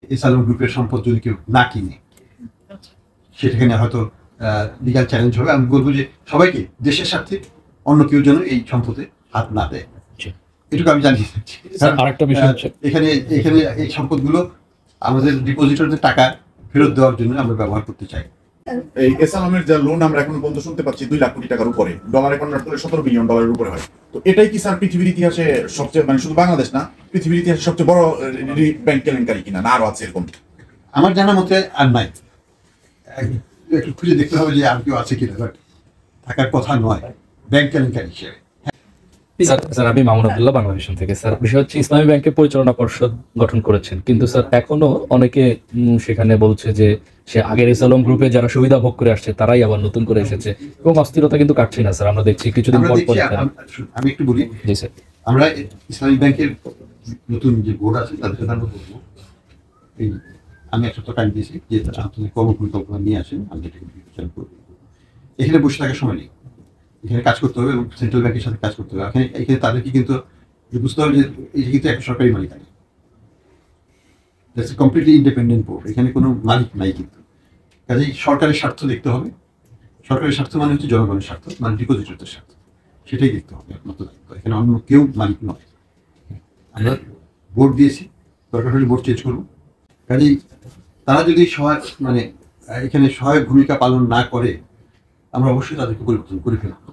S Alam গ্রুপের সম্পদ যদি কেউ না কিনে, সেখানে হয়তো লিগাল চ্যালেঞ্জ হবে। আমি বলবো যে সবাইকে দেশের স্বার্থে অন্য কেউ যেন এই সম্পদে হাত না দেয়, এটুকু আমি জানিয়ে দিচ্ছি। আরেকটা বিষয় হচ্ছে এখানে এখানে এই সম্পদগুলো আমাদের ডিপোজিটরদের টাকা ফেরত দেওয়ার জন্য আমরা ব্যবহার করতে চাই। এই এস আলমের যা লোন আমরা এখন পর্যন্ত শুনতে পাচ্ছি 2 লাখ কোটি টাকার উপরে, ডলারে কনভার্ট করে $17 বিলিয়ন উপরে হয়। তো এটাই কি স্যার পৃথিবীর ইতিহাসে সবচেয়ে, মানে শুধু বাংলাদেশ না, পৃথিবীর ইতিহাসে সবচেয়ে বড় ব্যাংক কেলেঙ্কারি কিনা, না আরো আছে এরকম? আমার জানা মতে আর নাই, একটু খুঁজে দেখতে হবে যে আর কেউ আছে কিনা, বাট থাকার কথা নয় ব্যাংক কেলেঙ্কারি হিসেবে। স্যার আমি মামুন আব্দুল্লাহ, বাংলাদেশ থেকে। স্যার বিষয় হচ্ছে ইসলামী ব্যাংকের পরিচালনা পর্ষদ গঠন করেছেন, কিন্তু স্যার এখনো অনেকে সেখানে বলছে যে সে আগের এস আলম গ্রুপে যারা সুবিধা ভোগ করে আসছে তারাই আবার নতুন করে এসেছে, এবং অস্থিরতা কিন্তু কাটছে না স্যার। আমরা দেখছি কিছুদিন পর পর। আমি একটু বলি, জি স্যার। আমরা ইসলামিক ব্যাংকের নতুন যে বোর্ড আছে তাদের সাথে আমরা বলবো, এই আমি এক সপ্তাহ টাইম দিয়েছি যে আপনাদের কর্মপরিকল্পনা নিয়ে আসেন, আমি এটাকে বিবেচনা করবো। এখানে বসে থাকার সময় নেই, এখানে কাজ করতে হবে এবং সেন্ট্রাল ব্যাংকের সাথে কাজ করতে হবে। এখানে তাদেরকে কিন্তু বুঝতে হবে যে এটা কিন্তু একটা সরকারি মালিকানা, কমপ্লিটলি ইন্ডিপেন্ডেন্ট বোর্ড, এখানে কোনো মালিক নাই। কিন্তু কাজেই সরকারের স্বার্থ দেখতে হবে। সরকারের স্বার্থ মানে হচ্ছে জনগণের স্বার্থ, মানে ডিপোজিটরদের স্বার্থ, সেটাই দেখতে হবে একমাত্র দায়িত্ব। এখানে অন্য কেউ মালিক নয়। আমরা ভোট দিয়েছি, দরকার হলে ভোট চেঞ্জ করবো। কাজেই তারা যদি এখানে সহায়ক ভূমিকা পালন না করে, আমরা অবশ্যই তাদেরকে পরিবর্তন করে ফেলবো।